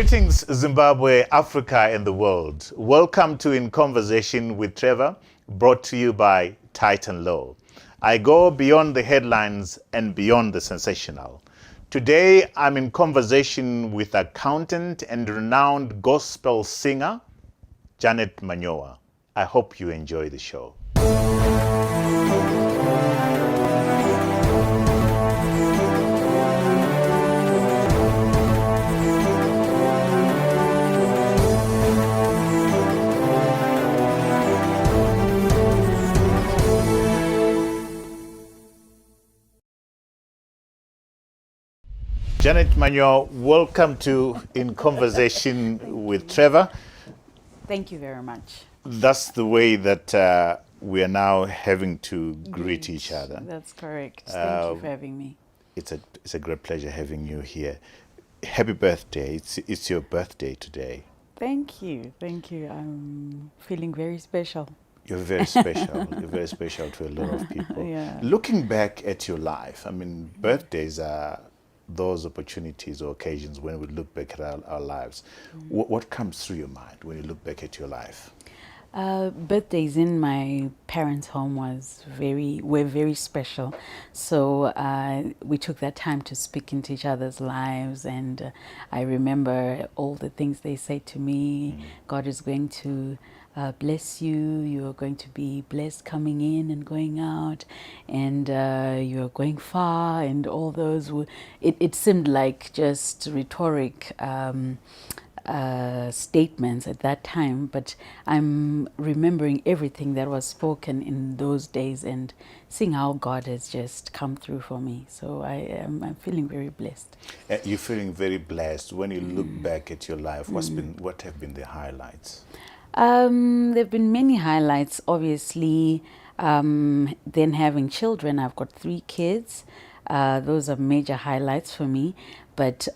Greetings, Zimbabwe, Africa, and the world. Welcome to In Conversation with Trevor, brought to you by Titan Law. I go beyond the headlines and beyond the sensational. Today, I'm in conversation with accountant and renowned gospel singer, Janet Manyowa. I hope you enjoy the show. Janet Manyowa, welcome to In Conversation with Trevor. Thank you very much. That's the way that we are now having to greet each other. That's correct. Thank you for having me. It's a great pleasure having you here. Happy birthday. It's your birthday today. Thank you. Thank you. I'm feeling very special. You're very special. You're very special to a lot of people. Yeah. Looking back at your life, I mean, birthdays are those opportunities or occasions when we look back at our lives. What comes through your mind when you look back at your life? Birthdays in my parents' home were very special. So we took that time to speak into each other's lives, and I remember all the things they said to me. God is going to bless you. You are going to be blessed coming in and going out, and you are going far. And all those, it seemed like just rhetoric statements at that time, but I'm remembering everything that was spoken in those days and seeing how God has just come through for me. So I'm feeling very blessed. You're feeling very blessed. When you look back at your life, what have been the highlights? There have been many highlights, obviously. Then having children, I've got 3 kids. Those are major highlights for me. But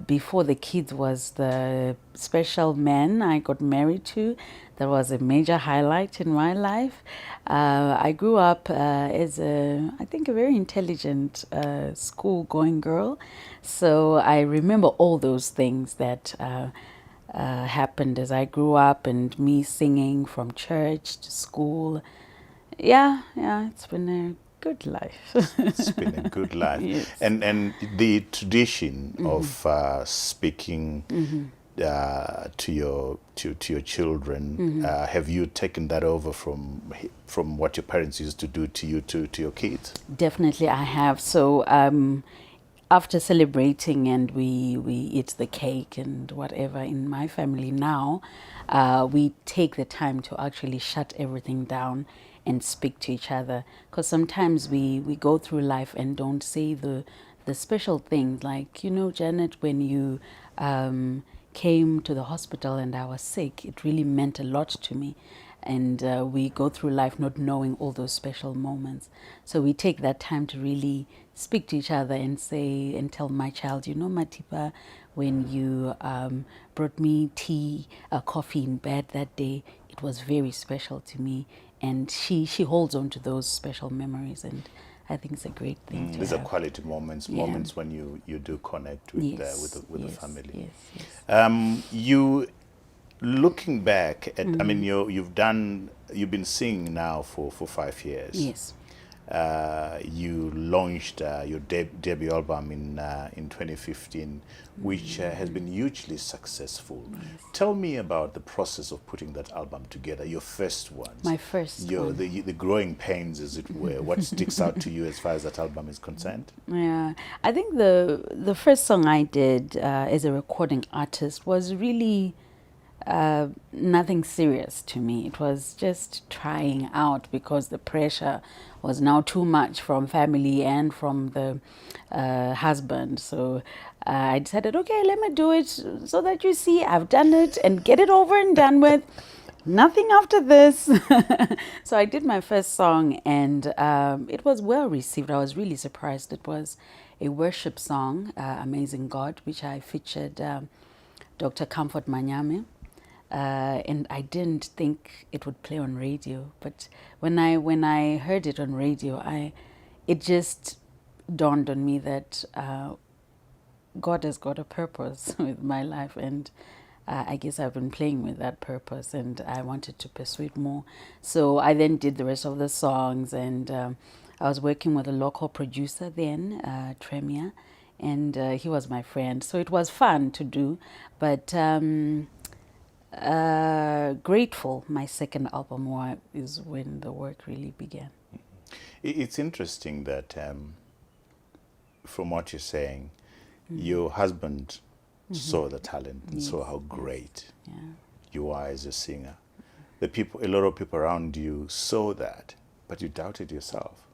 before the kids was the special man I got married to. That was a major highlight in my life. I grew up as I think a very intelligent school-going girl. So I remember all those things that happened as I grew up, and me singing from church to school. Yeah, it's been a good life. It's been a good life. Yes. And the tradition of speaking to your children, have you taken that over from what your parents used to do to you to your kids? Definitely I have. So after celebrating and we eat the cake and whatever in my family now, we take the time to actually shut everything down and speak to each other, because sometimes we go through life and don't say the special things, like, Janet, when you came to the hospital and I was sick, it really meant a lot to me. And we go through life not knowing all those special moments. So we take that time to really speak to each other and say and tell my child, Matipa, when you brought me tea, coffee in bed that day, it was very special to me. And she holds on to those special memories, and I think it's a great thing. These are quality moments, moments when you do connect with the family. Yes. You looking back at, I mean, you've been singing now for 5 years. Yes. You launched your debut album in 2015, which has been hugely successful. Yes. Tell me about the process of putting that album together, your first one. My first one. The growing pains, as it were. What sticks out to you as far as that album is concerned? Yeah, I think the first song I did as a recording artist was really nothing serious to me. It was just trying out, because the pressure was now too much from family and from the husband. So I decided, okay, let me do it so that you see I've done it and get it over and done with. Nothing after this. So I did my first song, and it was well received. I was really surprised. It was a worship song, Amazing God, which I featured Dr. Comfort Manyame. And I didn't think it would play on radio, but when I heard it on radio, it just dawned on me that God has got a purpose with my life, and I guess I've been playing with that purpose, and I wanted to pursue it more. So I then did the rest of the songs, and I was working with a local producer then, Tremia, and he was my friend. So it was fun to do, but Grateful, my second album, is when the work really began. It's interesting that from what you're saying, your husband saw the talent and saw how great you are as a singer. A lot of people around you saw that, but you doubted yourself.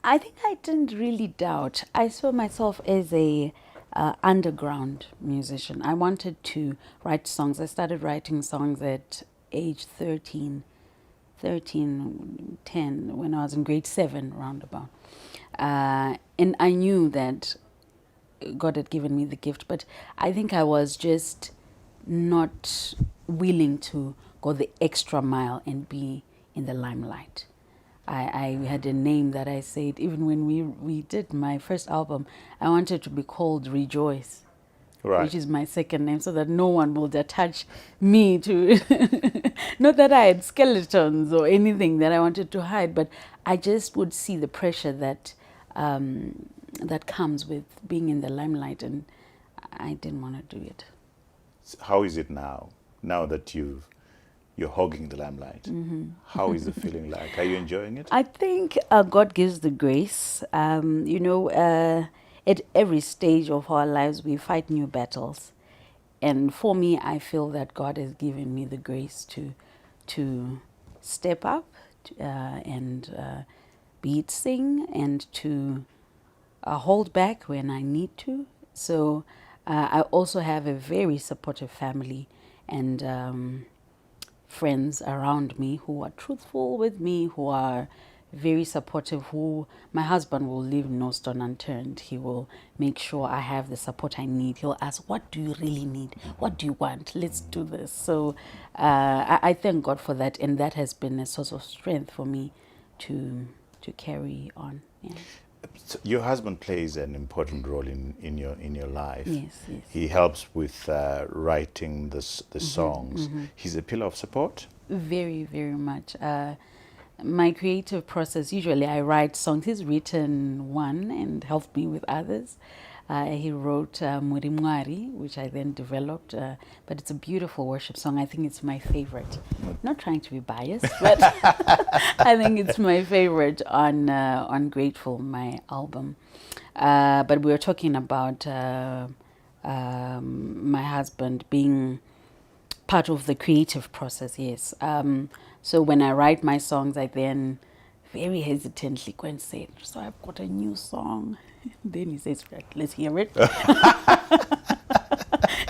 I think I didn't really doubt. I saw myself as a underground musician. I wanted to write songs. I started writing songs at age 13, 10, when I was in grade 7, roundabout. And I knew that God had given me the gift, but I think I was just not willing to go the extra mile and be in the limelight. I had a name that I said, even when we did my first album, I wanted to be called Rejoice, Right. which is my second name, so that no one would attach me to, not that I had skeletons or anything that I wanted to hide, but I just would see the pressure that that comes with being in the limelight, and I didn't want to do it. How is it now? Now that you're hogging the limelight, how is the feeling like? Are you enjoying it? I think God gives the grace. At every stage of our lives, we fight new battles. And for me, I feel that God has given me the grace to step up and be it sing, and to hold back when I need to. So I also have a very supportive family and friends around me who are truthful with me, who are very supportive, who my husband will leave no stone unturned. He will make sure I have the support I need. He'll ask, what do you really need? What do you want? Let's do this. So I thank God for that, and that has been a source of strength for me to carry on. Yeah. So your husband plays an important role in your life. Yes, yes. He helps with writing the songs. He's a pillar of support. Very, very much. My creative process, usually I write songs. He's written one and helped me with others. He wrote Murimwari, which I then developed, but it's a beautiful worship song. I think it's my favorite. Not trying to be biased, but I think it's my favorite on Grateful, my album. But we were talking about my husband being part of the creative process, yes. So when I write my songs, I then very hesitantly go and say, so I've got a new song. Then he says, right, let's hear it.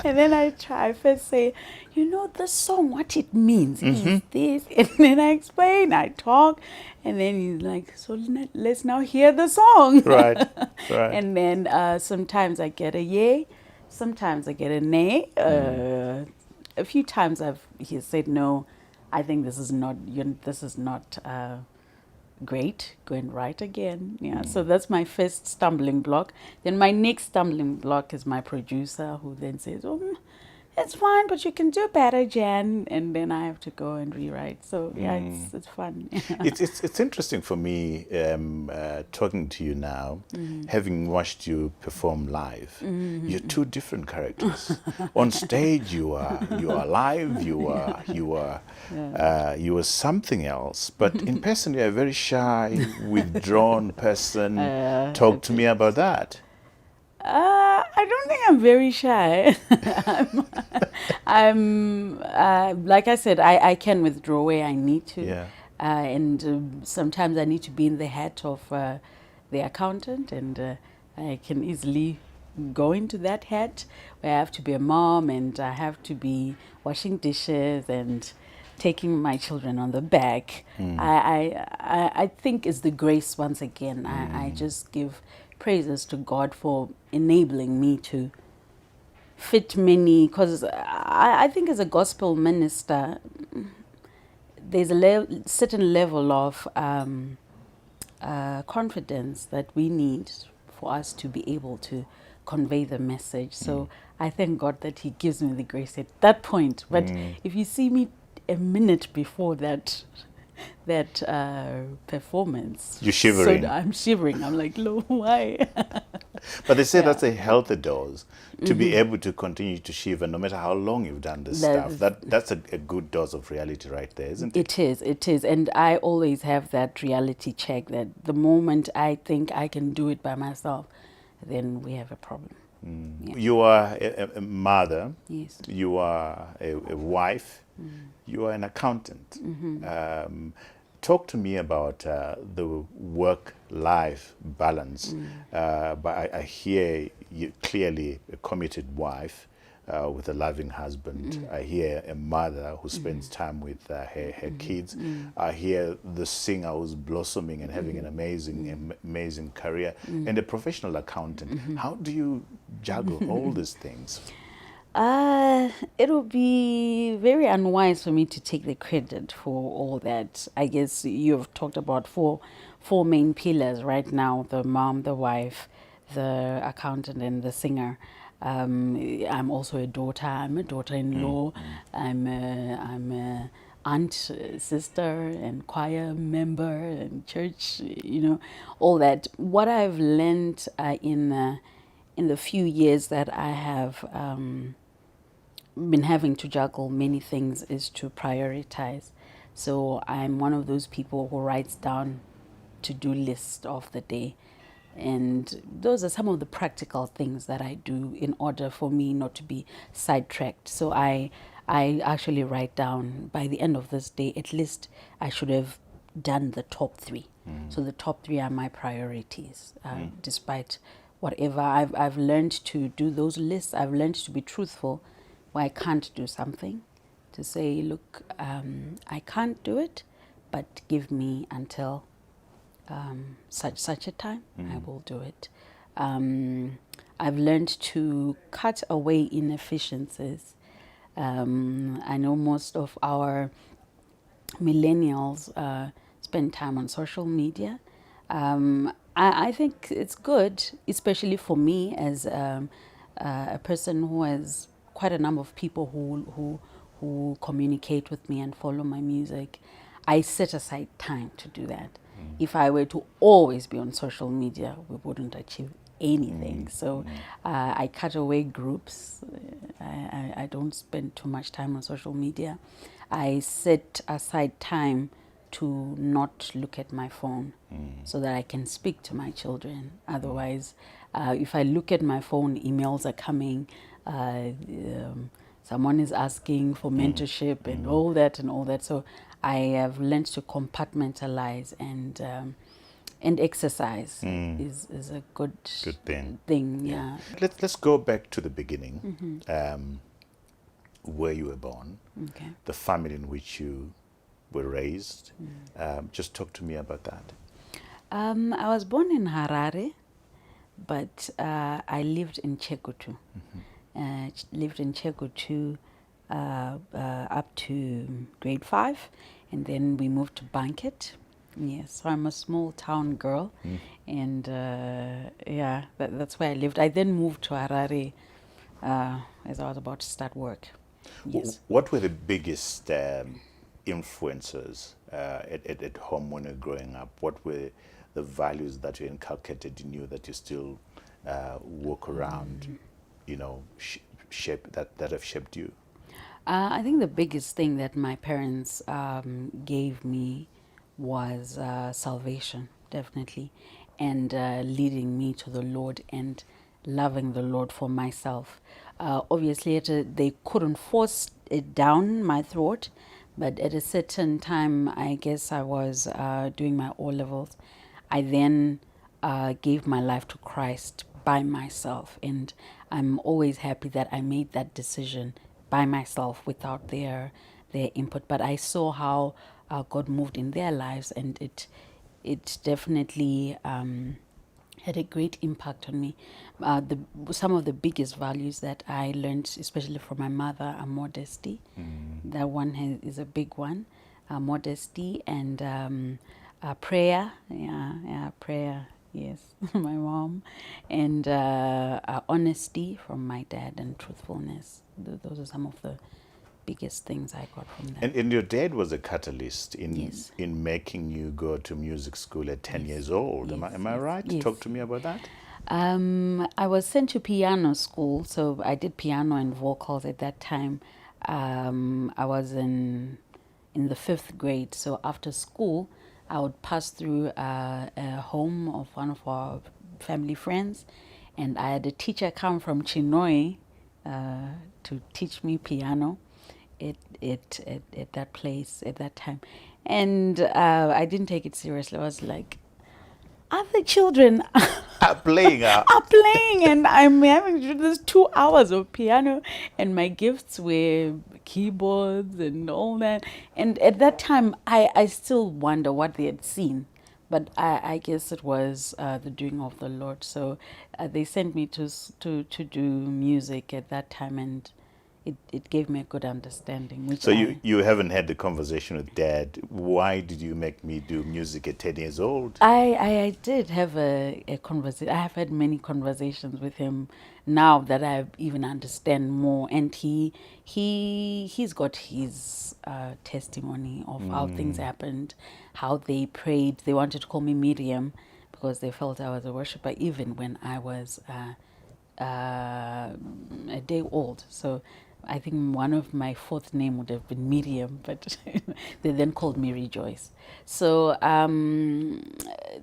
And then I first say, this song, what it means is this. And then I explain, I talk. And then he's like, so let's now hear the song. Right. And then sometimes I get a yay, sometimes I get a nay. A few times he said, no, I think this is not great, go and write again. Yeah, so that's my first stumbling block. Then my next stumbling block is my producer, who then says, it's fine, but you can do better, Jan. And then I have to go and rewrite. So yeah, it's fun. It's interesting for me talking to you now, having watched you perform live. You're two different characters. On stage, you are live. You are something else. But in person, you're a very shy, withdrawn person. Talk to me about that. I don't think I'm very shy. I'm like I said, I can withdraw where I need to. Yeah. And sometimes I need to be in the hat of the accountant, and I can easily go into that hat where I have to be a mom, and I have to be washing dishes and taking my children on the back. I think it's the grace once again. I just give praises to God for enabling me to fit many, because I think as a gospel minister, there's a certain level of confidence that we need for us to be able to convey the message. So I thank God that He gives me the grace at that point. But if you see me a minute before that performance, You're shivering. So I'm shivering. I'm like, Lord, why? But they say that's a healthy dose to be able to continue to shiver no matter how long you've done this stuff. That's a good dose of reality right there, isn't it? It is. And I always have that reality check that the moment I think I can do it by myself, then we have a problem. Yeah. You are a mother. Yes. You are a wife. You are an accountant. Talk to me about the work-life balance. But I hear you clearly a committed wife with a loving husband. I hear a mother who spends time with her kids. I hear the singer who's blossoming and having an amazing career, and a professional accountant. How do you juggle all these things? It would be very unwise for me to take the credit for all that. I guess you've talked about four main pillars right now: the mom, the wife, the accountant, and the singer. I'm also a daughter. I'm a daughter-in-law. I'm a aunt, sister, and choir member, and church. All that. What I've learned in the few years that I have been having to juggle many things is to prioritize. So I'm one of those people who writes down to-do list of the day. And those are some of the practical things that I do in order for me not to be sidetracked. So I actually write down, by the end of this day, at least I should have done the top 3. So the top 3 are my priorities, despite whatever. I've learned to do those lists. I've learned to be truthful when I can't do something, to say, look, I can't do it, but give me until such a time, I will do it. I've learned to cut away inefficiencies. I know most of our millennials spend time on social media. I think it's good, especially for me as a person who has quite a number of people who communicate with me and follow my music. I set aside time to do that. If I were to always be on social media, we wouldn't achieve anything. So I cut away groups. I don't spend too much time on social media. I set aside time to not look at my phone so that I can speak to my children. Otherwise, if I look at my phone, emails are coming, someone is asking for mentorship and all that. So I have learned to compartmentalize, and exercise is a good thing. Yeah. Let's go back to the beginning, where you were born, the family in which you were raised. Just talk to me about that. I was born in Harare, but I lived in Chegutu. Lived in Chegutu up to grade 5, and then we moved to Banket. Yes, so I'm a small town girl, and that's where I lived. I then moved to Harare as I was about to start work. Yes. What were the biggest influences at home when you were growing up? What were the values that you inculcated in you that you still walk around, shape that have shaped you? I think the biggest thing that my parents gave me was salvation, definitely, and leading me to the Lord and loving the Lord for myself. Obviously, they couldn't force it down my throat, but at a certain time, I guess I was doing my O-levels. I then gave my life to Christ by myself, and I'm always happy that I made that decision by myself without their input. But I saw how God moved in their lives, and it definitely had a great impact on me. Some of the biggest values that I learned, especially from my mother, are modesty. That one is a big one. Modesty and prayer. Prayer Yes, my mom, and honesty from my dad and truthfulness. Those are some of the biggest things I got from them. And your dad was a catalyst Yes. in making you go to music school at 10 Yes. years old. Yes, Am I yes, right? yes. Talk to me about that. I was sent to piano school, so I did piano and vocals at that time. I was in the 5th grade, so after school, I would pass through a home of one of our family friends, and I had a teacher come from Chinoi to teach me piano at that place at that time, and I didn't take it seriously. I was like, other children Playing are playing and I'm having to do this 2 hours of piano, and my gifts were keyboards and all that. And at that time I still wonder what they had seen, but I guess it was the doing of the Lord. So they sent me to do music at that time, and it gave me a good understanding, which So you haven't had the conversation with dad. Why did you make me do music at 10 years old? I did have a conversation. I have had many conversations with him now that I even understand more, and he's got his testimony of how things happened, how they prayed. They wanted to call me Miriam because they felt I was a worshiper, even when I was a day old. So I think one of my fourth name would have been Miriam, but they then called me Rejoice. So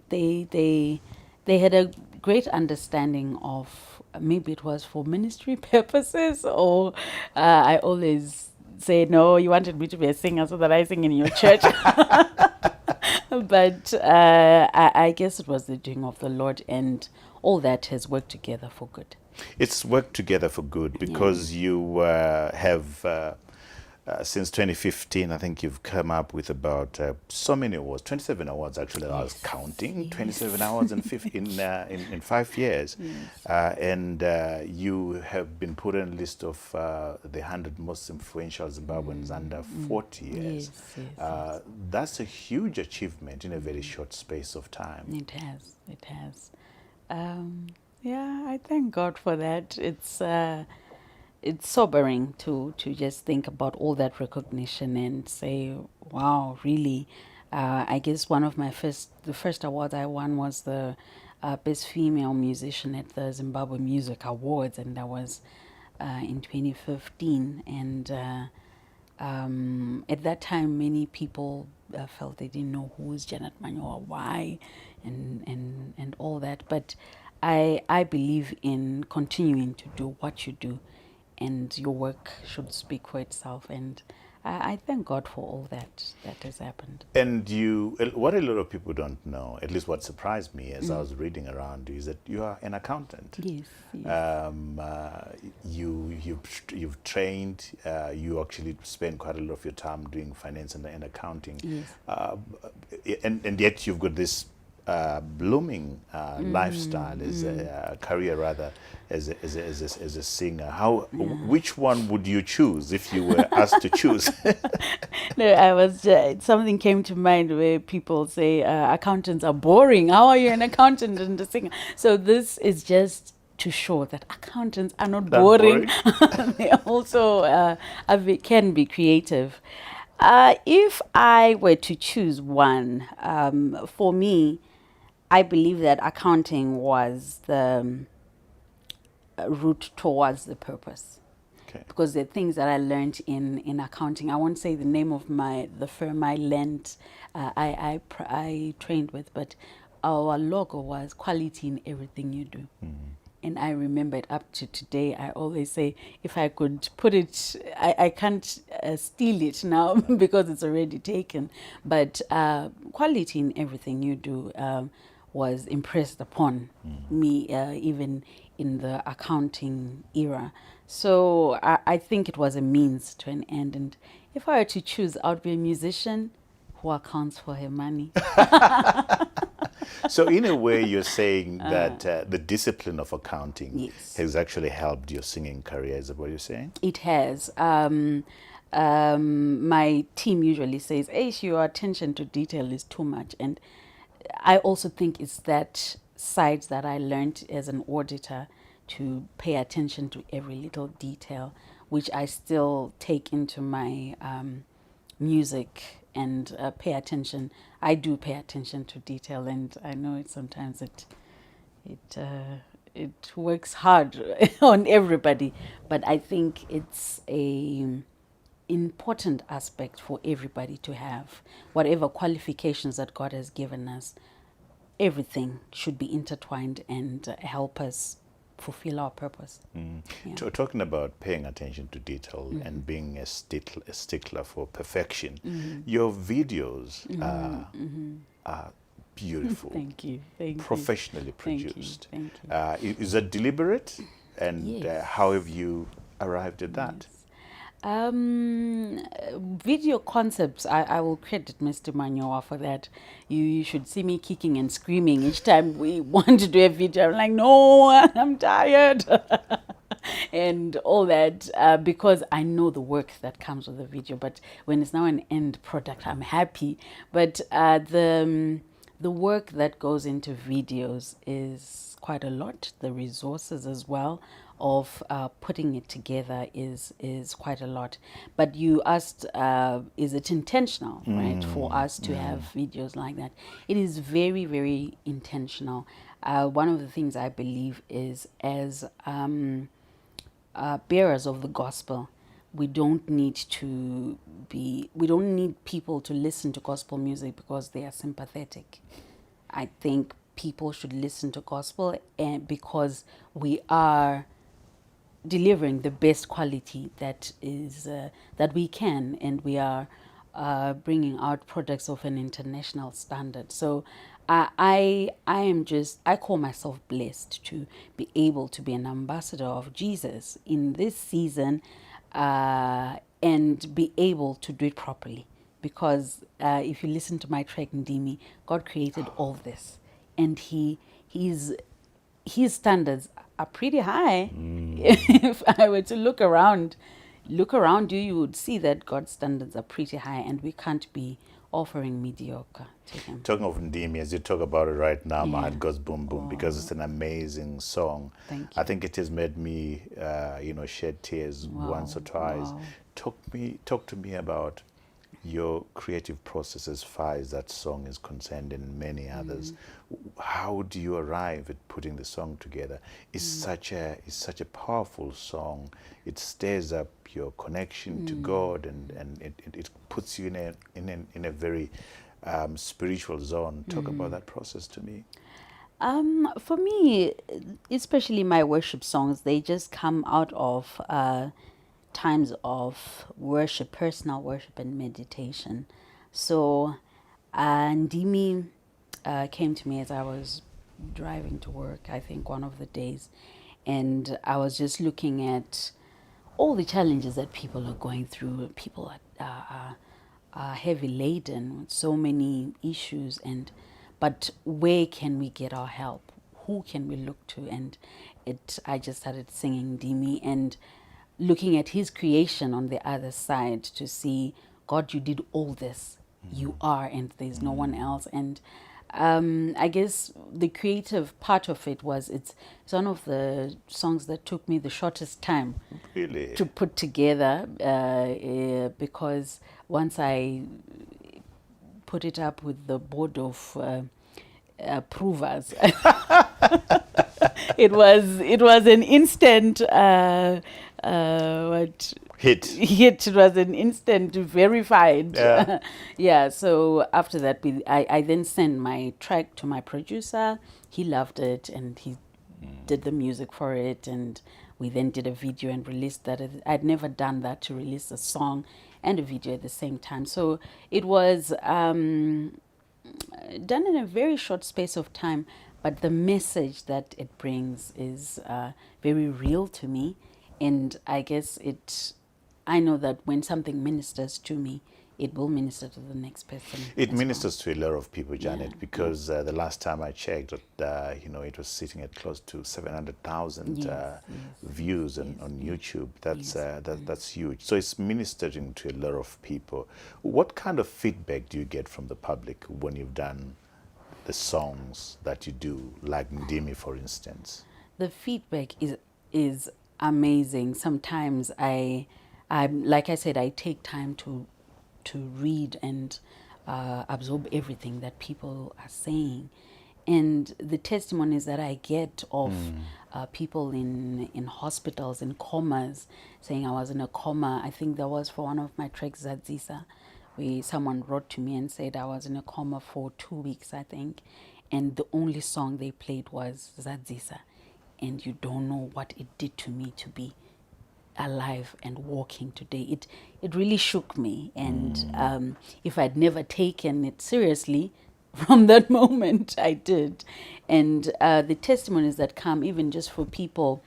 they had a great understanding of, maybe it was for ministry purposes, or I always say, no, you wanted me to be a singer so that I sing in your church. But I guess it was the doing of the Lord, and all that has worked together for good. It's worked together for good because you have, since 2015, I think you've come up with about so many awards, 27 awards actually. I was counting, 27 awards in 5 years. And you have been put on a list of the 100 most influential Zimbabweans under 40 years. That's a huge achievement in a very short space of time. It has. Yeah, I thank God for that. It's sobering to just think about all that recognition and say, wow, really. I guess one of the first awards I won was the best female musician at the Zimbabwe Music Awards, and that was in 2015. And at that time, many people felt they didn't know who was Janet Manyowa, why, and all that. But I believe in continuing to do what you do, and your work should speak for itself. And I thank God for all that has happened. And what a lot of people don't know, at least what surprised me as I was reading around you, is that you are an accountant. Yes. You've trained. You actually spend quite a lot of your time doing finance and accounting. Yes. And yet you've got this blooming lifestyle as a career, rather, as a singer. Which one would you choose if you were asked to choose? No, I was. Something came to mind where people say accountants are boring. How are you an accountant and a singer? So this is just to show that accountants are not boring. They also can be creative. If I were to choose one, for me, I believe that accounting was the route towards the purpose. Okay. Because the things that I learned in accounting, I won't say the name of the firm I learned, I trained with, but our logo was quality in everything you do. And I remember it up to today. I always say, if I could put it, I can't steal it now because it's already taken. But quality in everything you do was impressed upon me, even in the accounting era. So I think it was a means to an end. And if I were to choose, I would be a musician who accounts for her money. So in a way, you're saying that the discipline of accounting has actually helped your singing career. Is that what you're saying? It has. My team usually says, your attention to detail is too much. And I also think it's that sides that I learned as an auditor, to pay attention to every little detail, which I still take into my music and pay attention. I do pay attention to detail, and I know it sometimes it works hard on everybody, but I think it's a important aspect for everybody to have. Whatever qualifications that God has given us, everything should be intertwined and help us fulfill our purpose. Yeah. Talking about paying attention to detail and being a stickler for perfection, your videos are beautiful. Thank you. Thank you. Professionally produced. Thank you. Is that deliberate? And Yes. how have you arrived at that? Video concepts, I will credit Mr. Manyowa for that. You should see me kicking and screaming each time we want to do a video. I'm like, no, I'm tired. And all that, because I know the work that comes with the video. But when it's now an end product, I'm happy. But the work that goes into videos is quite a lot. The resources as well of putting it together is quite a lot. But you asked, is it intentional, right, for us to have videos like that? It is very, very intentional. One of the things I believe is, as bearers of the gospel, we don't need people to listen to gospel music because they are sympathetic. I think people should listen to gospel and because we are delivering the best quality that is that we can, and we are bringing out products of an international standard. So I call myself blessed to be able to be an ambassador of Jesus in this season, and be able to do it properly. Because if you listen to my track Ndimi, God created all this, and his standards are pretty high. If I were to look around you, you would see that God's standards are pretty high, and we can't be offering mediocre to him. Talking of Ndimi, as you talk about it right now, my heart goes boom boom because it's an amazing song. Thank you. I think it has made me, shed tears once or twice. Wow. Talk to me about your creative process as far as that song is concerned, and many others. How do you arrive at putting the song together? It's such a powerful song. It stirs up your connection to God, and it puts you in a very spiritual zone. Talk about that process to me. For me, especially my worship songs, they just come out of times of worship, personal worship and meditation. So Ndimi came to me as I was driving to work, I think one of the days, and I was just looking at all the challenges that people are going through. People are heavy laden with so many issues, but where can we get our help? Who can we look to? And I just started singing Ndimi and looking at his creation on the other side to see, God, you did all this. You are, and there's no one else. And I guess the creative part of it was, it's one of the songs that took me the shortest time to put together, because once I put it up with the board of approvers, it was an instant hit. It was an instant verified. Yeah. So after that, I then sent my track to my producer. He loved it, and he did the music for it, and we then did a video and released that. I'd never done that, to release a song and a video at the same time. So it was done in a very short space of time, but the message that it brings is very real to me. And I guess I know that when something ministers to me, it will minister to the next person. It ministers to a lot of people, Janet, because the last time I checked, it was sitting at close to 700,000 views on YouTube. That's huge. So it's ministering to a lot of people. What kind of feedback do you get from the public when you've done the songs that you do, like Ndimi, for instance? The feedback is amazing. Sometimes I like I said, I take time to read and absorb everything that people are saying, and the testimonies that I get of people in hospitals, in comas, saying I was in a coma. I think that was for one of my tracks, Zadzisa, where someone wrote to me and said I was in a coma for 2 weeks, I think, and the only song they played was Zadzisa, and you don't know what it did to me to be alive and walking today. It really shook me, and if I'd never taken it seriously from that moment, I did. And the testimonies that come, even just for people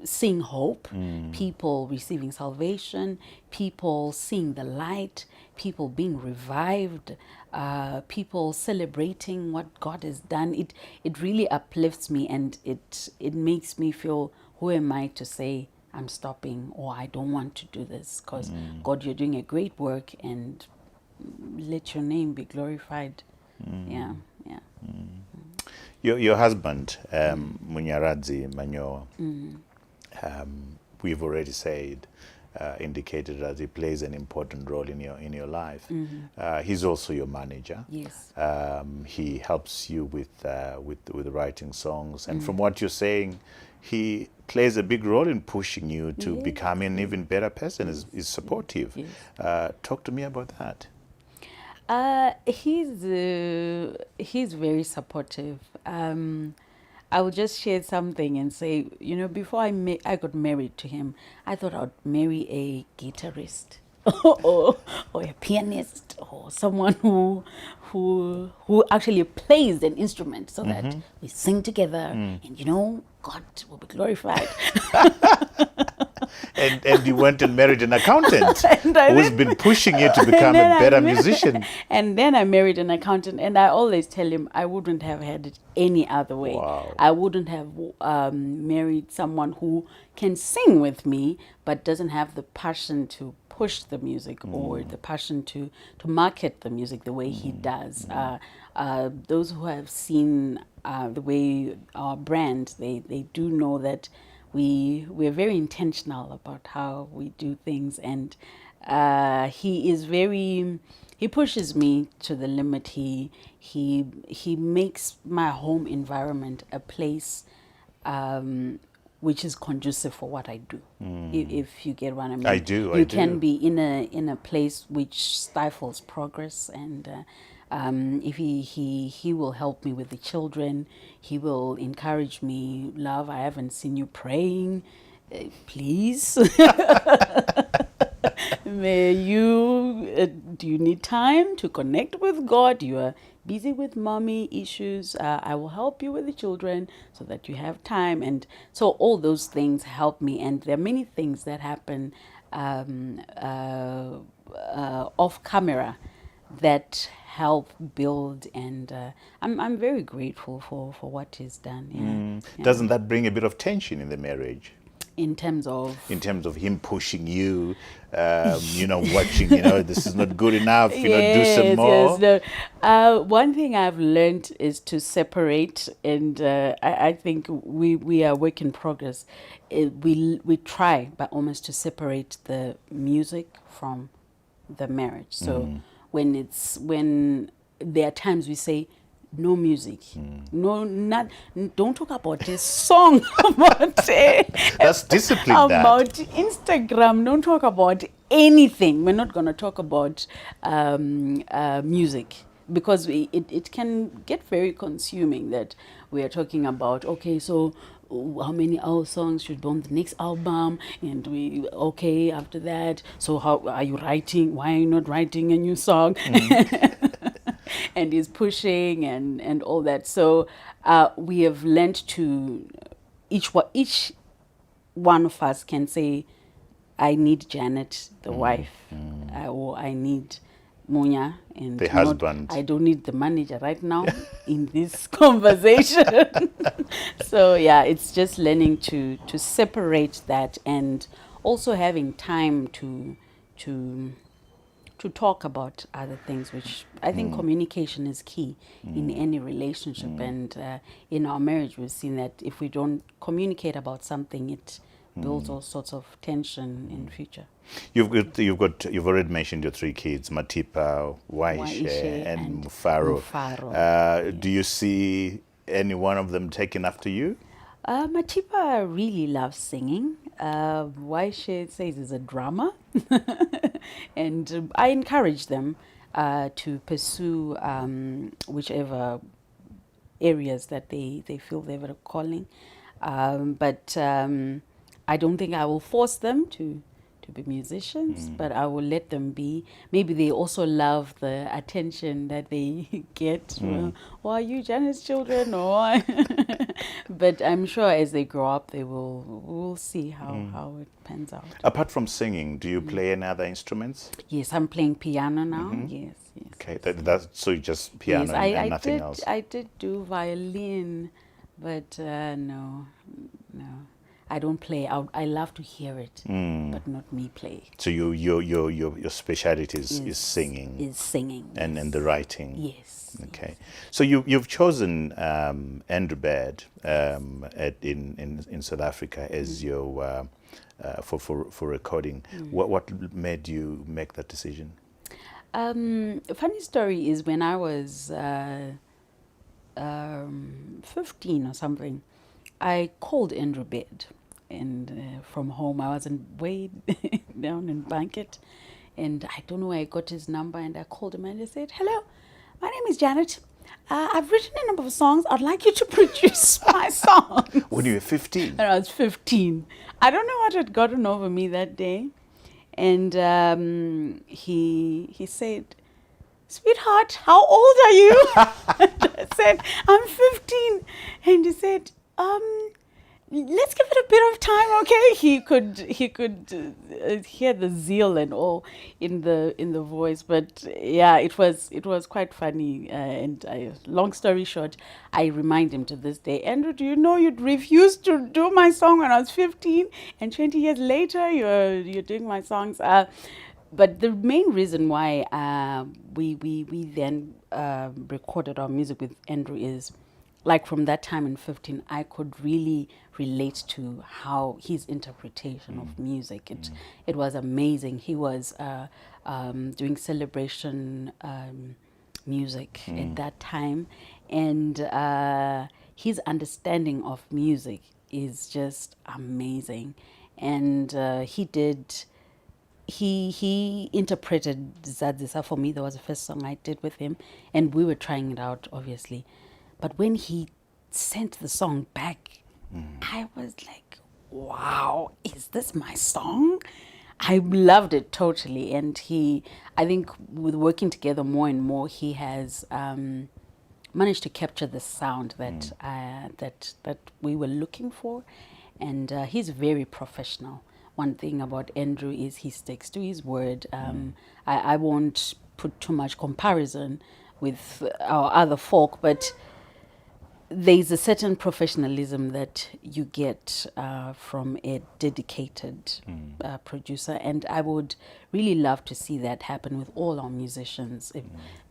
seeing hope, people receiving salvation, people seeing the light, people being revived, people celebrating what God has done. It really uplifts me, and it makes me feel, who am I to say I'm stopping or I don't want to do this? Because God, you're doing a great work, and let your name be glorified. Yeah. Your husband, Munyaradzi Manyowa, we've already said, indicated that he plays an important role in your life. He's also your manager. Yes. He helps you with writing songs, and from what you're saying, he plays a big role in pushing you to become an even better person. Is supportive. Yes. Talk to me about that. He's very supportive. I will just share something and say, before I got married to him, I thought I'd marry a guitarist or a pianist or someone who actually plays an instrument, so that we sing together and God will be glorified. And you went and married an accountant who's been pushing you to become a better musician. And then I married an accountant, and I always tell him I wouldn't have had it any other way. Wow. I wouldn't have married someone who can sing with me but doesn't have the passion to push the music or the passion to market the music the way he does. Those who have seen the way our brand, they do know that we're very intentional about how we do things, and he pushes me to the limit. He makes my home environment a place which is conducive for what I do. If you get what I mean. I do. You can be in a place which stifles progress, and if he will help me with the children, he will encourage me. Love, I haven't seen you praying. Please, may you? Do you need time to connect with God? You are busy with mommy issues. I will help you with the children so that you have time. And so all those things help me. And there are many things that happen off camera that help build, and I'm very grateful for what he's done. Yeah. Doesn't that bring a bit of tension in the marriage? In terms of him pushing you, watching, this is not good enough, do some more. Yes, no. One thing I've learned is to separate, and I think we are work in progress. We try, but almost to separate the music from the marriage. So when there are times we say, no music, don't talk about this song That's discipline. About Instagram, don't talk about anything. We're not going to talk about music, because it can get very consuming, that we are talking about, okay, so how many our songs should be on the next album, and after that, so how are you writing, why are you not writing a new song? And he's pushing and all that. So we have learned to each one of us can say, I need Janet, the wife, or I need Munya, and the husband. I don't need the manager right now in this conversation. So yeah, it's just learning to separate that, and also having time to to talk about other things, which I think communication is key in any relationship. And in our marriage, we've seen that if we don't communicate about something, it builds all sorts of tension in future. You've already mentioned your three kids, Matipa, Waishe, and Mufaro. Do you see any one of them taking after you? Matipa really loves singing. Waishe says he's a drummer. And I encourage them to pursue whichever areas that they feel they have a calling. But I don't think I will force them to be musicians, but I will let them be. Maybe they also love the attention that they get. Well, are you Janet's children? Or but I'm sure as they grow up, we'll see how it pans out. Apart from singing, do you play any other instruments? Yes, I'm playing piano now. Yes. Okay, that's so just piano and nothing else. I did do violin, but no. I don't play. I love to hear it, but not me play. So your speciality is singing. Is singing. And the writing. Yes. Okay. So you've chosen Andrew Bird in South Africa as your for recording. What made you make that decision? A funny story is when I was 15 or something, I called Andrew Bird. And from home, I was way down in Blanket, and I don't know where I got his number, and I called him and I said, "Hello, my name is Janet. I've written a number of songs. I'd like you to produce my songs." When you were 15? When I was 15. I don't know what had gotten over me that day. And he said, "Sweetheart, how old are you?" And I said, "I'm 15. And he said, "Let's give it a bit of time, okay?" He could hear the zeal and all in the voice, but yeah, it was quite funny. And long story short, I remind him to this day, "Andrew, do you know you'd refused to do my song when I was 15, and 20 years later you're doing my songs?" But the main reason why we then recorded our music with Andrew is, like, from that time in 15, I could really relate to how his interpretation of music. It was amazing. He was doing celebration music at that time, and his understanding of music is just amazing. And he interpreted Zadzisa for me. That was the first song I did with him, and we were trying it out, obviously. But when he sent the song back, I was like, wow, is this my song? I loved it totally. And I think with working together more and more, he has managed to capture the sound that we were looking for. And he's very professional. One thing about Andrew is he sticks to his word. I won't put too much comparison with our other folk, but there's a certain professionalism that you get from a dedicated producer, and I would really love to see that happen with all our musicians,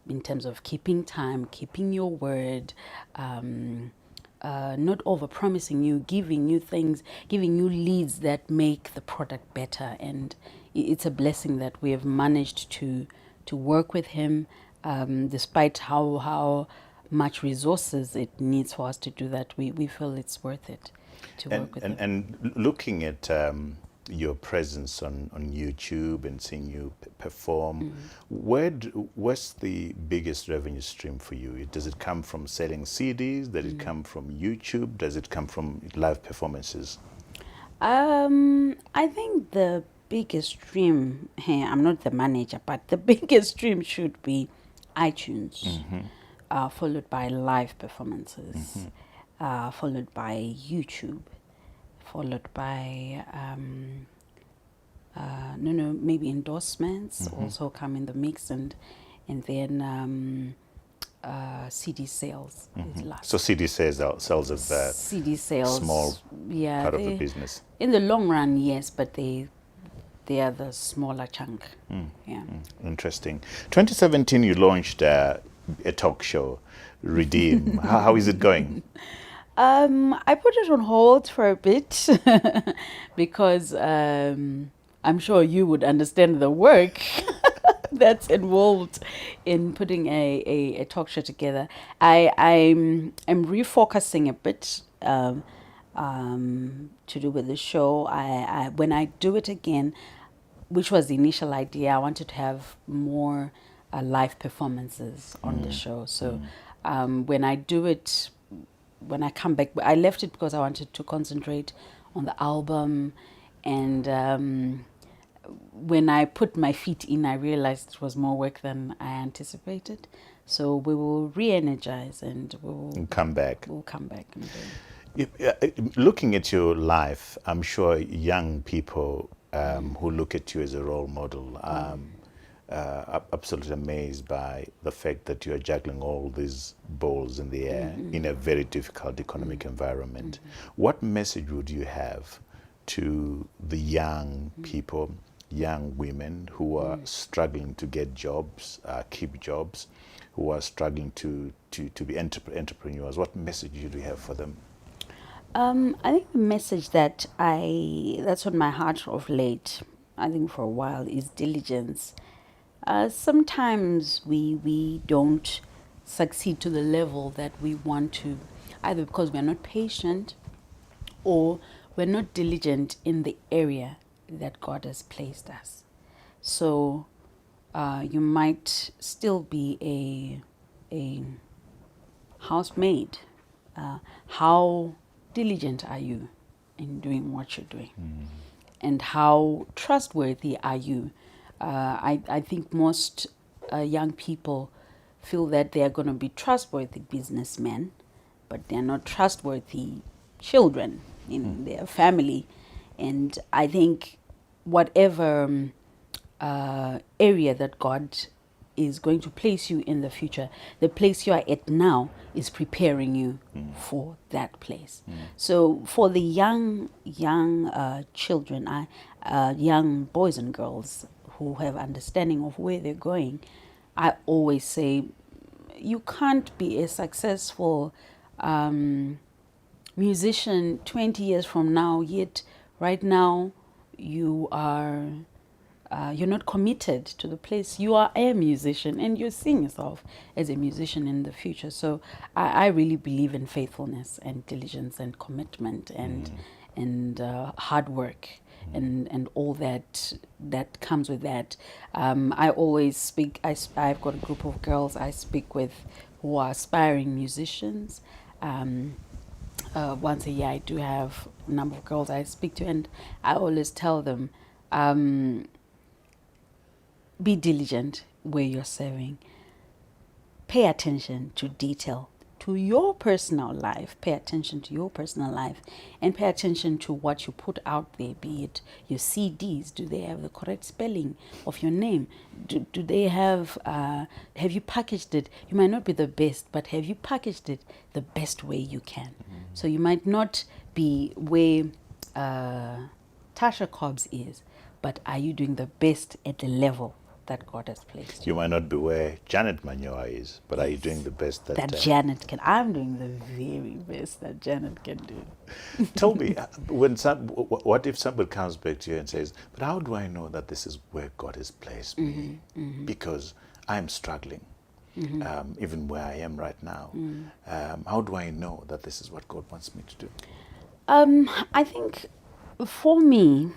in terms of keeping time, keeping your word, not over-promising you, giving you things, giving you leads that make the product better. And it's a blessing that we have managed to work with him, despite how much resources it needs for us to do that. We feel it's worth it to work with him. And looking at your presence on YouTube and seeing you perform, what's the biggest revenue stream for you? Does it come from selling CDs? Does it come from YouTube? Does it come from live performances? I think the biggest stream, I'm not the manager, but the biggest stream should be iTunes. Followed by live performances, followed by YouTube, followed by maybe endorsements also come in the mix, and then CD sales is last. So CD sales of CD sales, small part of the business. In the long run, yes, but they they are the smaller chunk. Yeah. Interesting. 2017, you launched a talk show, Redeem. How is it going? I put it on hold for a bit because I'm sure you would understand the work that's involved in putting a talk show together. I'm refocusing a bit to do with the show. When I do it again, which was the initial idea, I wanted to have more live performances on the show. So when I do it, when I come back, I left it because I wanted to concentrate on the album. And when I put my feet in, I realized it was more work than I anticipated. So we will re-energize and Come back. We'll come back and do. Looking at your life, I'm sure young people who look at you as a role model are absolutely amazed by the fact that you are juggling all these balls in the air in a very difficult economic environment. What message would you have to the young people, young women who are struggling to get jobs, keep jobs, who are struggling to be entrepreneurs? What message do you have for them? I think the message that's on my heart of late, I think for a while, is diligence. Sometimes we don't succeed to the level that we want to, either because we're not patient or we're not diligent in the area that God has placed us. So you might still be a housemaid. How diligent are you in doing what you're doing? And how trustworthy are you? I think most young people feel that they are going to be trustworthy businessmen, but they're not trustworthy children in their family. And I think whatever area that God is going to place you in the future, the place you are at now is preparing you for that place. So for the young children, young boys and girls who have understanding of where they're going, I always say you can't be a successful musician 20 years from now, yet right now you are you're not committed to the place. You are a musician and you're seeing yourself as a musician in the future. So I really believe in faithfulness and diligence and commitment and hard work and all that comes with that. I always speak, I've got a group of girls I speak with who are aspiring musicians. Once a year I do have a number of girls I speak to, and I always tell them, be diligent where you're serving. Pay attention to detail, to your personal life. Pay attention to your personal life and pay attention to what you put out there, be it your CDs. Do they have the correct spelling of your name? Do they have you packaged it? You might not be the best, but have you packaged it the best way you can? So you might not be where Tasha Cobbs is, but are you doing the best at the level that God has placed you? You might not be where Janet Manyowa is, but are you doing the best that Janet can? I'm doing the very best that Janet can do. Tell me, what if somebody comes back to you and says, but how do I know that this is where God has placed me? Because I'm struggling, even where I am right now. How do I know that this is what God wants me to do? I think for me,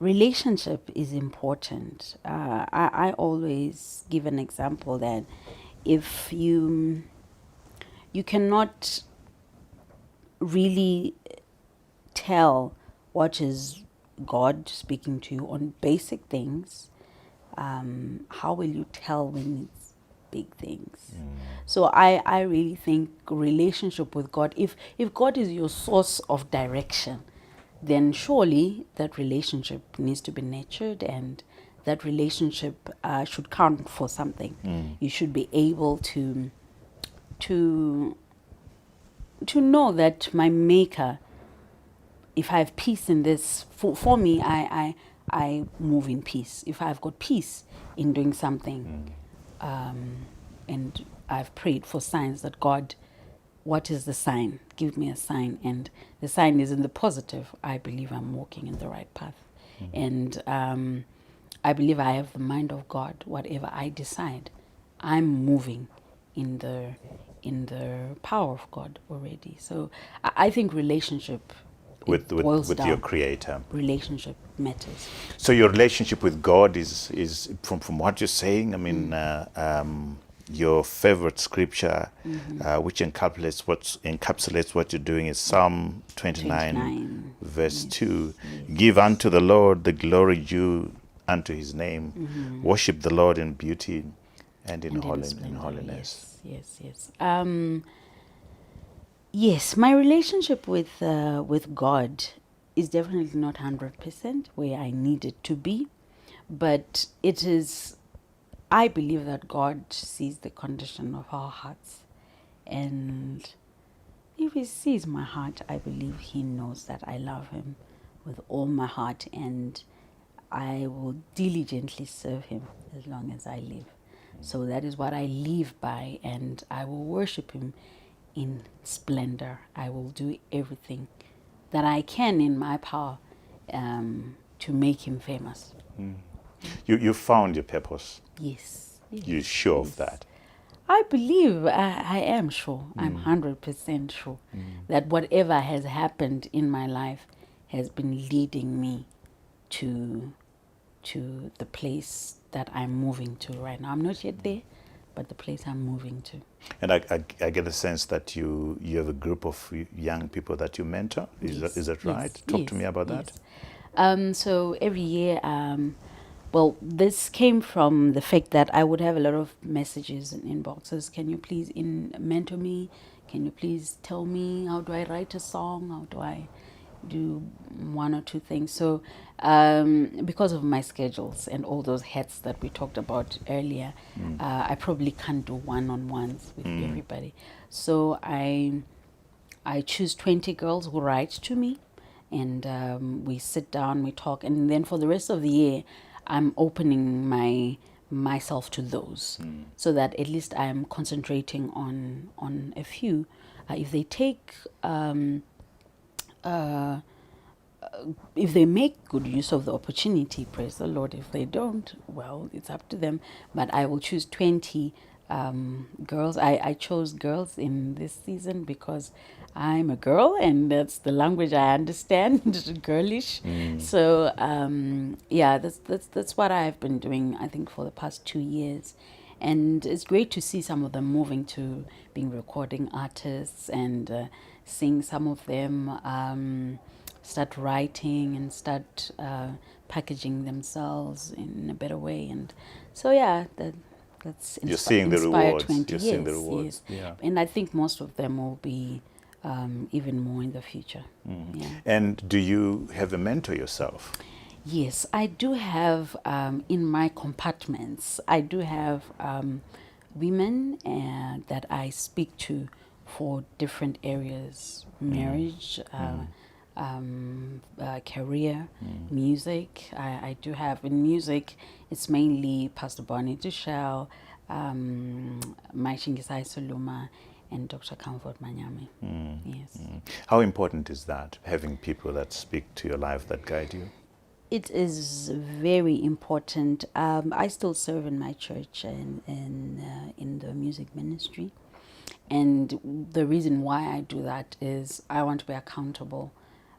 relationship is important. I always give an example that if you cannot really tell what is God speaking to you on basic things, how will you tell when it's big things? So I really think relationship with God, if God is your source of direction, then surely that relationship needs to be nurtured, and that relationship should count for something. You should be able to know that my maker if I have peace in this, for me, I move in peace. If I've got peace in doing something, and I've prayed for signs that God, what is the sign? Give me a sign. And the sign is in the positive. I believe I'm walking in the right path. And I believe I have the mind of God. Whatever I decide, I'm moving in the power of God already. So I think relationship boils with down. your Creator. Relationship matters. So your relationship with God is from what you're saying. I mean, your favorite scripture, which encapsulates what you're doing, is Psalm 29, verse 2. Give unto the Lord the glory due unto His name. Worship the Lord in beauty and in holiness. Yes. Yes, my relationship with God is definitely not 100% where I need it to be, but it is. I believe that God sees the condition of our hearts, and if He sees my heart, I believe He knows that I love Him with all my heart, and I will diligently serve Him as long as I live. So that is what I live by, and I will worship Him in splendor. I will do everything that I can in my power to make Him famous. You found your purpose. Yes. You're sure of that? I believe, I am sure, I'm 100% sure that whatever has happened in my life has been leading me to the place that I'm moving to right now. I'm not yet there, but the place I'm moving to. And I get the sense that you have a group of young people that you mentor. Is that right? Talk to me about that. So every year, well, this came from the fact that I would have a lot of messages and inboxes. Can you please mentor me? Can you please tell me, how do I write a song? How do I do one or two things? So because of my schedules and all those hats that we talked about earlier, I probably can't do one-on-ones with everybody. So I choose 20 girls who write to me, and we sit down, we talk, and then for the rest of the year, I'm opening myself to those, so that at least I'm concentrating on a few. If they take if they make good use of the opportunity, praise the Lord. If they don't, well, it's up to them. But I will choose 20 girls. I chose girls in this season because I'm a girl, and that's the language I understand, girlish. So yeah, that's what I've been doing, I think, for the past 2 years. And it's great to see some of them moving to being recording artists, and seeing some of them start writing and start packaging themselves in a better way. And so yeah, that's You're seeing the inspired rewards. 20 You're years, seeing the rewards. yes. Yeah. And I think most of them will be even more in the future. Yeah. And do you have a mentor yourself? Yes, I do have in my compartments, I do have women that I speak to for different areas: marriage, career, music. I do have in music, it's mainly Pastor Bonnie Dushel, Maishingisai Soluma, and Dr. Comfort Manyame. Yes. How important is that, having people that speak to your life, that guide you? It is very important. I still serve in my church and in the music ministry. And the reason why I do that is I want to be accountable.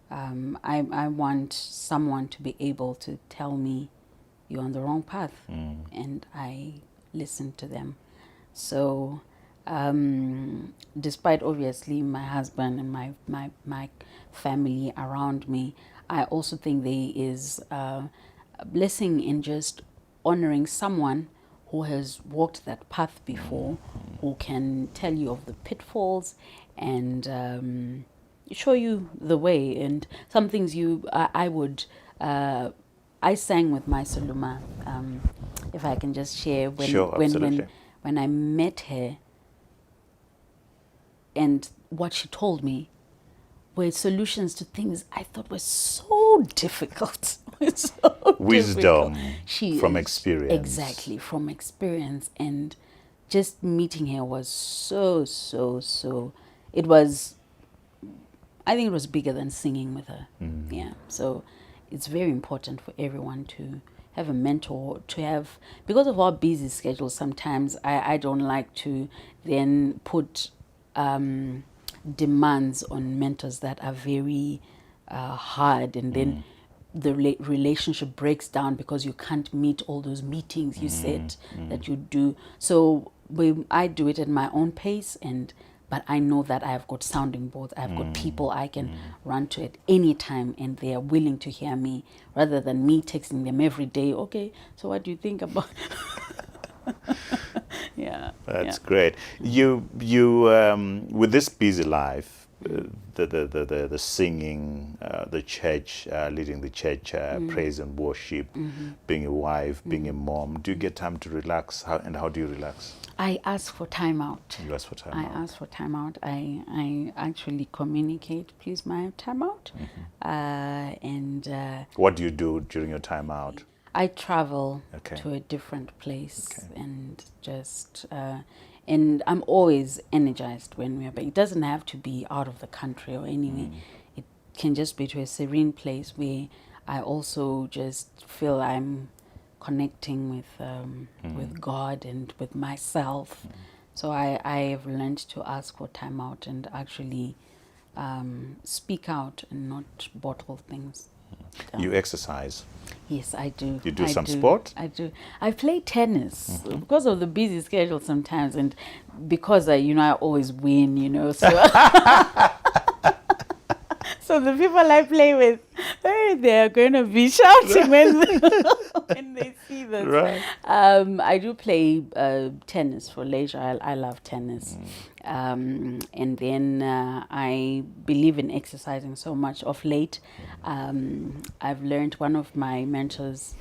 I want someone to be able to tell me, you're on the wrong path, and I listen to them. So despite obviously my husband and my family around me, I also think there is a blessing in just honoring someone who has walked that path before, who can tell you of the pitfalls and show you the way. And some things I would I sang with my Soluma, if I can just share, when I met her, and what she told me were solutions to things I thought were so difficult. So Wisdom difficult. She from is- experience. Exactly, from experience. And just meeting her was so, it was, I think it was bigger than singing with her. Yeah. So it's very important for everyone to have a mentor, to have, because of our busy schedule, sometimes I don't like to then put demands on mentors that are very hard, and then the relationship breaks down because you can't meet all those meetings you said that you do. So I do it at my own pace, but I know that I've got sounding boards. I've got people I can run to at any time, and they are willing to hear me, rather than me texting them every day. Okay, so what do you think about? Yeah, That's yeah. great. You with this busy life, the singing, the church, leading the church, praise and worship, being a wife, being a mom. Do you get time to relax? How do you relax? I ask for time out. You ask for time I out. ask for time out. I actually communicate, please, my time out. And What do you do during your time out? I travel Okay. to a different place, Okay. and just, and I'm always energized when we're back. It doesn't have to be out of the country or anywhere. It can just be to a serene place where I also just feel I'm connecting with God and with myself. So I have learned to ask for time out and actually speak out and not bottle things down. You exercise. Yes, I do. You do I some sport? I do. I play tennis because of the busy schedule sometimes, and because I always win. So so the people I play with, they are going to be shouting when they see this. Right. I do play tennis for leisure. I love tennis. And then I believe in exercising so much. Of late, I've learned, one of my mentors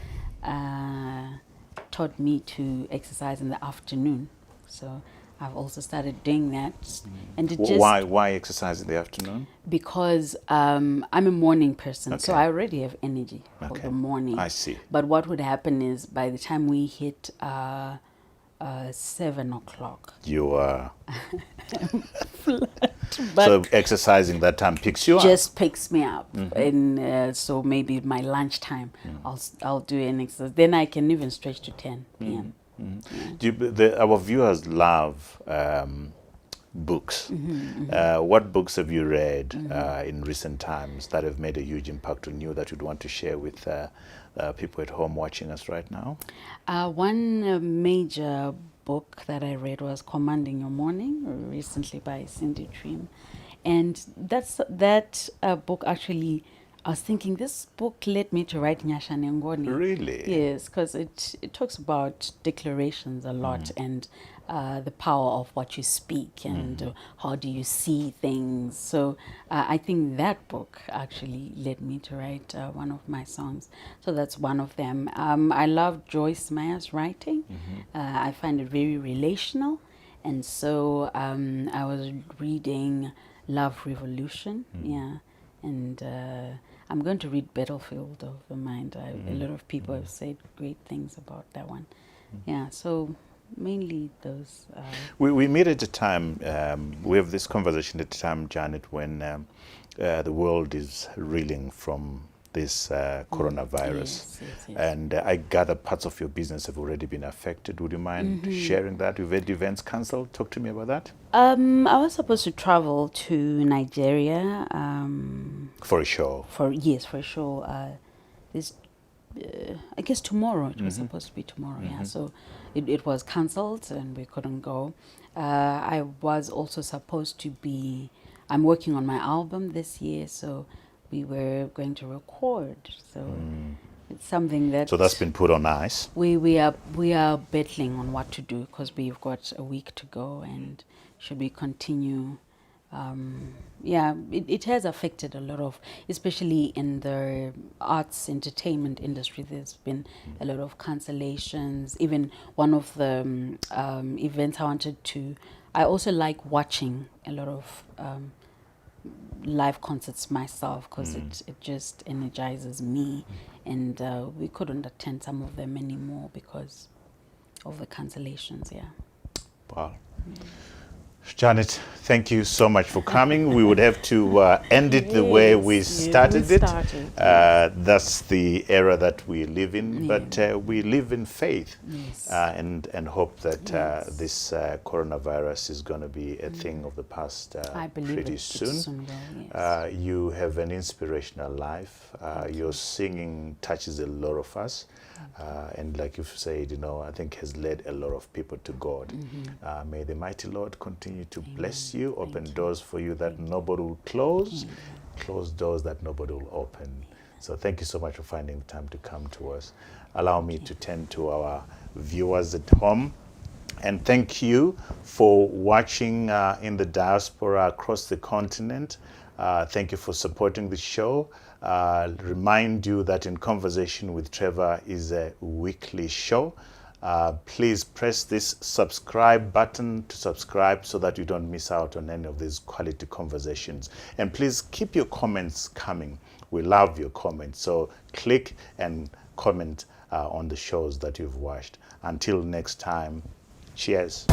taught me to exercise in the afternoon. So I've also started doing that. And it just, Why exercise in the afternoon? because I'm a morning person, so Okay. I already have energy for Okay. the morning. I see. But what would happen is, by the time we hit 7 o'clock, You are. but So exercising that time picks you up. just picks me up. And so maybe my lunchtime, I'll do an exercise. Then I can even stretch to 10 p.m. Our viewers love books. What books have you read in recent times that have made a huge impact on you that you'd want to share with people at home watching us right now? One major book that I read was Commanding Your Morning, recently, by Cindy Trim. And that book actually, I was thinking, this book led me to write Nyasha Nengoni. Really? Yes, because it talks about declarations a lot, and the power of what you speak, and how do you see things. So I think that book actually led me to write one of my songs. So that's one of them. I love Joyce Meyer's writing. I find it very relational. And so I was reading Love Revolution, yeah. And I'm going to read Battlefield of the Mind. A lot of people have said great things about that one. Yeah, so mainly those. We meet at a time, we have this conversation at a time, Janet, when the world is reeling from this coronavirus. Yes. And I gather parts of your business have already been affected. Would you mind sharing that? You've had events cancelled. Talk to me about that. I was supposed to travel to Nigeria. For a show. For a show. This, I guess tomorrow. It was supposed to be tomorrow. Yeah. So it was cancelled and we couldn't go. I was also supposed to be. I'm working on my album this year, so we were going to record. So it's something that. So that's been put on ice. We are battling on what to do, because we've got a week to go, and should we continue? It has affected a lot of, especially in the arts entertainment industry. There's been a lot of cancellations. Even one of the events I wanted to, I also like watching a lot of live concerts myself because it just energizes me, and we couldn't attend some of them anymore because of the cancellations. Yeah. Wow. Janet, thank you so much for coming. We would have to end it the way we started it. That's the era that we live in, but we live in faith and hope that this coronavirus is going to be a thing of the past pretty soon. You have an inspirational life. Your singing touches a lot of us. And like you've said, I think has led a lot of people to God. May the mighty Lord continue to bless you, open doors for you that nobody will close, close doors that nobody will open. So thank you so much for finding the time to come to us. Allow me to tend to our viewers at home. And thank you for watching in the diaspora across the continent. Thank you for supporting the show. Remind you that In Conversation with Trevor is a weekly show. Please press this subscribe button to subscribe so that you don't miss out on any of these quality conversations. And please keep your comments coming. We love your comments. So click and comment on the shows that you've watched. Until next time, cheers.